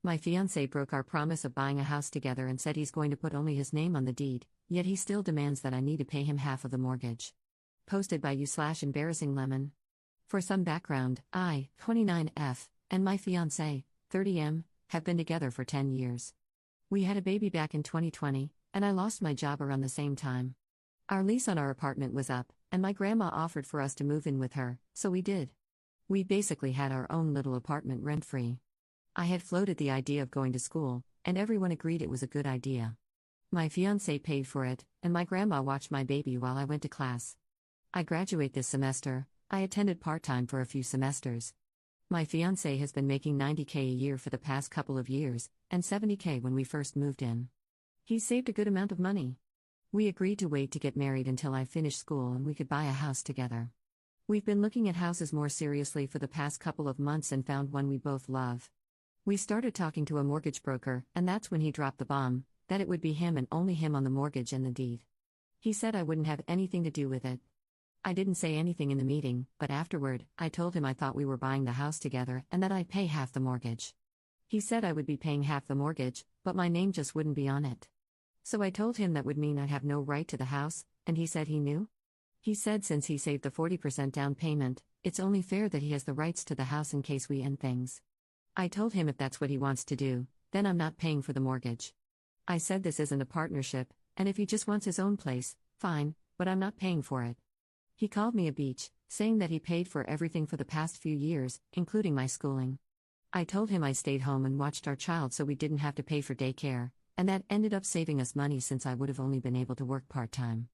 My fiancé broke our promise of buying a house together and said he's going to put only his name on the deed, yet he still demands that I need to pay him half of the mortgage. Posted by you/embarrassing lemon. For some background, I, 29F, and my fiancé, 30M, have been together for 10 years. We had a baby back in 2020, and I lost my job around the same time. Our lease on our apartment was up, and my grandma offered for us to move in with her, so we did. We basically had our own little apartment rent-free. I had floated the idea of going to school, and everyone agreed it was a good idea. My fiancé paid for it, and my grandma watched my baby while I went to class. I graduate this semester. I attended part-time for a few semesters. My fiancé has been making $90K a year for the past couple of years, and $70K when we first moved in. He saved a good amount of money. We agreed to wait to get married until I finished school and we could buy a house together. We've been looking at houses more seriously for the past couple of months and found one we both love. We started talking to a mortgage broker, and that's when he dropped the bomb, that it would be him and only him on the mortgage and the deed. He said I wouldn't have anything to do with it. I didn't say anything in the meeting, but afterward, I told him I thought we were buying the house together and that I'd pay half the mortgage. He said I would be paying half the mortgage, but my name just wouldn't be on it. So I told him that would mean I'd have no right to the house, and he said he knew? He said since he saved the 40% down payment, it's only fair that he has the rights to the house in case we end things. I told him if that's what he wants to do, then I'm not paying for the mortgage. I said this isn't a partnership, and if he just wants his own place, fine, but I'm not paying for it. He called me a bitch, saying that he paid for everything for the past few years, including my schooling. I told him I stayed home and watched our child so we didn't have to pay for daycare, and that ended up saving us money since I would have only been able to work part-time.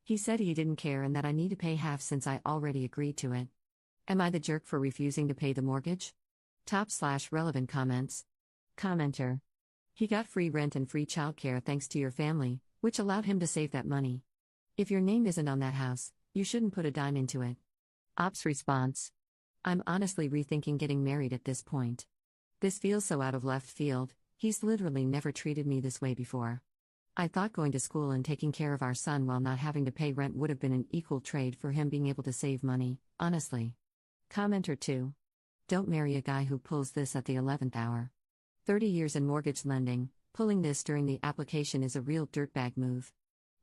He said he didn't care and that I need to pay half since I already agreed to it. Am I the jerk for refusing to pay the mortgage? Top/relevant comments. Commenter. He got free rent and free childcare thanks to your family, which allowed him to save that money. If your name isn't on that house, you shouldn't put a dime into it. Ops response. I'm honestly rethinking getting married at this point. This feels so out of left field, he's literally never treated me this way before. I thought going to school and taking care of our son while not having to pay rent would have been an equal trade for him being able to save money, honestly. Commenter 2. Don't marry a guy who pulls this at the 11th hour. 30 years in mortgage lending, pulling this during the application is a real dirtbag move.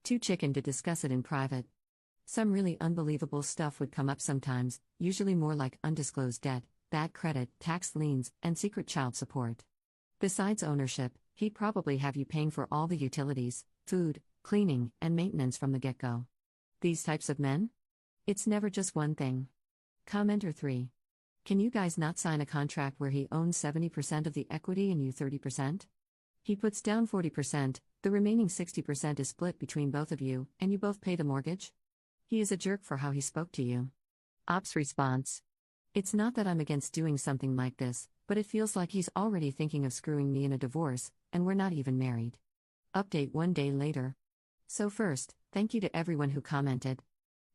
Too chicken to discuss it in private. Some really unbelievable stuff would come up sometimes, usually more like undisclosed debt, bad credit, tax liens, and secret child support. Besides ownership, he'd probably have you paying for all the utilities, food, cleaning, and maintenance from the get-go. These types of men? It's never just one thing. Commenter 3. Can you guys not sign a contract where he owns 70% of the equity and you 30%? He puts down 40%, the remaining 60% is split between both of you, and you both pay the mortgage? He is a jerk for how he spoke to you. Ops response. It's not that I'm against doing something like this, but it feels like he's already thinking of screwing me in a divorce, and we're not even married. Update 1 day later. So first, thank you to everyone who commented.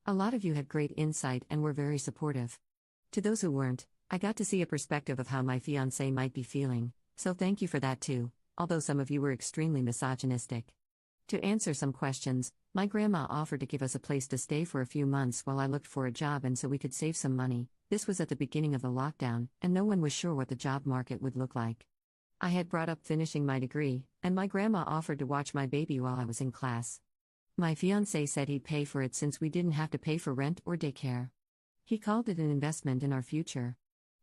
A lot of you had great insight and were very supportive. To those who weren't, I got to see a perspective of how my fiancé might be feeling, so thank you for that too, although some of you were extremely misogynistic. To answer some questions, my grandma offered to give us a place to stay for a few months while I looked for a job and so we could save some money. This was at the beginning of the lockdown, and no one was sure what the job market would look like. I had brought up finishing my degree, and my grandma offered to watch my baby while I was in class. My fiancé said he'd pay for it since we didn't have to pay for rent or daycare. He called it an investment in our future.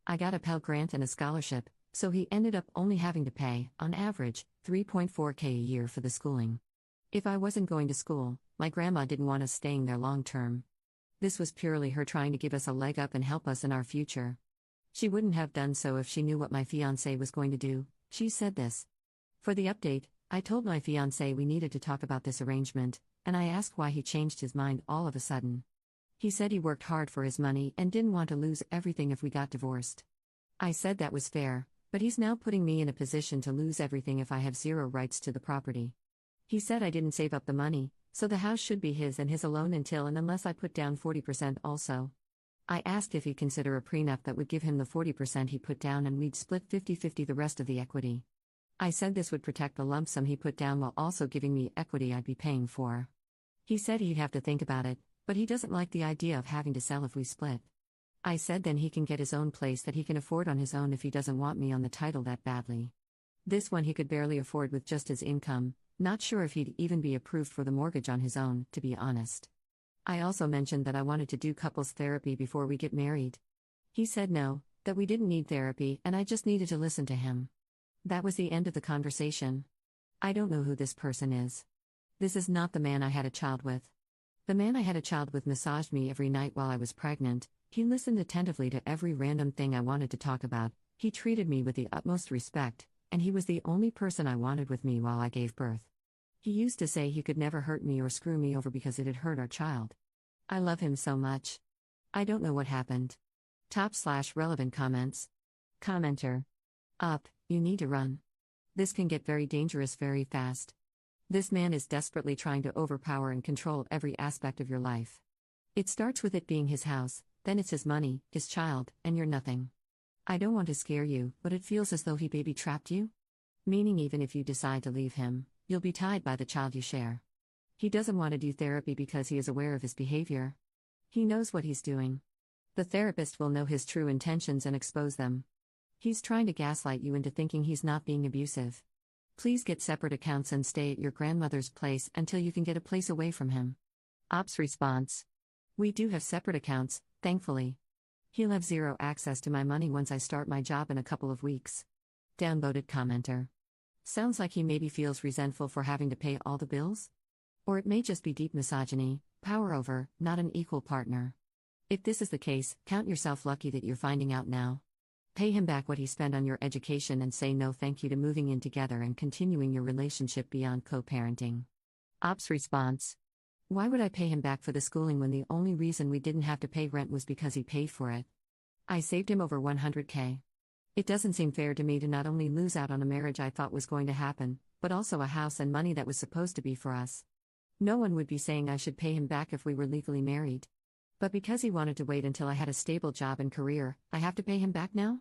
I got a Pell Grant and a scholarship, so he ended up only having to pay, on average, $3.4K a year for the schooling. If I wasn't going to school, my grandma didn't want us staying there long term. This was purely her trying to give us a leg up and help us in our future. She wouldn't have done so if she knew what my fiancé was going to do. She said this. For the update, I told my fiancé we needed to talk about this arrangement, and I asked why he changed his mind all of a sudden. He said he worked hard for his money and didn't want to lose everything if we got divorced. I said that was fair, but he's now putting me in a position to lose everything if I have zero rights to the property. He said I didn't save up the money, so the house should be his and his alone until and unless I put down 40% also. I asked if he'd consider a prenup that would give him the 40% he put down and we'd split 50-50 the rest of the equity. I said this would protect the lump sum he put down while also giving me equity I'd be paying for. He said he'd have to think about it, but he doesn't like the idea of having to sell if we split. I said then he can get his own place that he can afford on his own if he doesn't want me on the title that badly. This one he could barely afford with just his income, not sure if he'd even be approved for the mortgage on his own, to be honest. I also mentioned that I wanted to do couples therapy before we get married. He said no, that we didn't need therapy and I just needed to listen to him. That was the end of the conversation. I don't know who this person is. This is not the man I had a child with. The man I had a child with massaged me every night while I was pregnant, he listened attentively to every random thing I wanted to talk about, he treated me with the utmost respect, and he was the only person I wanted with me while I gave birth. He used to say he could never hurt me or screw me over because it'd hurt our child. I love him so much. I don't know what happened. Top/relevant comments. Commenter. Up, you need to run. This can get very dangerous very fast. This man is desperately trying to overpower and control every aspect of your life. It starts with it being his house, then it's his money, his child, and you're nothing. I don't want to scare you, but it feels as though he baby trapped you. Meaning even if you decide to leave him, you'll be tied by the child you share. He doesn't want to do therapy because he is aware of his behavior. He knows what he's doing. The therapist will know his true intentions and expose them. He's trying to gaslight you into thinking he's not being abusive. Please get separate accounts and stay at your grandmother's place until you can get a place away from him. Ops response. We do have separate accounts, thankfully. He'll have zero access to my money once I start my job in a couple of weeks. Downvoted commenter. Sounds like he maybe feels resentful for having to pay all the bills? Or it may just be deep misogyny, power over, not an equal partner. If this is the case, count yourself lucky that you're finding out now. Pay him back what he spent on your education and say no thank you to moving in together and continuing your relationship beyond co-parenting. Ops response. Why would I pay him back for the schooling when the only reason we didn't have to pay rent was because he paid for it? I saved him over $100K. It doesn't seem fair to me to not only lose out on a marriage I thought was going to happen, but also a house and money that was supposed to be for us. No one would be saying I should pay him back if we were legally married. But because he wanted to wait until I had a stable job and career, I have to pay him back now?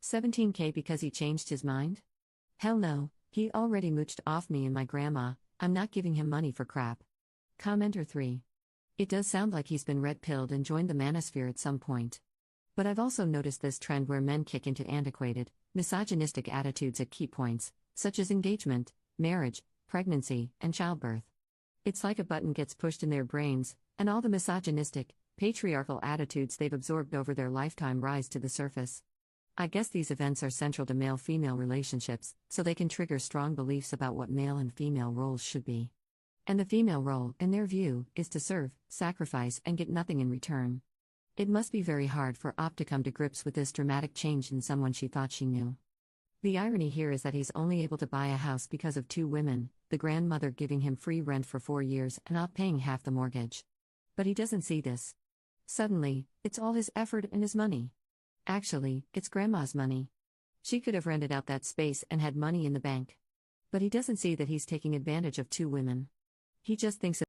$17K because he changed his mind? Hell no, he already mooched off me and my grandma, I'm not giving him money for crap. Commenter 3. It does sound like he's been red-pilled and joined the manosphere at some point. But I've also noticed this trend where men kick into antiquated, misogynistic attitudes at key points, such as engagement, marriage, pregnancy, and childbirth. It's like a button gets pushed in their brains, and all the misogynistic, patriarchal attitudes they've absorbed over their lifetime rise to the surface. I guess these events are central to male-female relationships, so they can trigger strong beliefs about what male and female roles should be. And the female role, in their view, is to serve, sacrifice, and get nothing in return. It must be very hard for Op to come to grips with this dramatic change in someone she thought she knew. The irony here is that he's only able to buy a house because of two women, the grandmother giving him free rent for 4 years and Op paying half the mortgage. But he doesn't see this. Suddenly, it's all his effort and his money. Actually, it's grandma's money. She could have rented out that space and had money in the bank. But he doesn't see that he's taking advantage of two women. He just thinks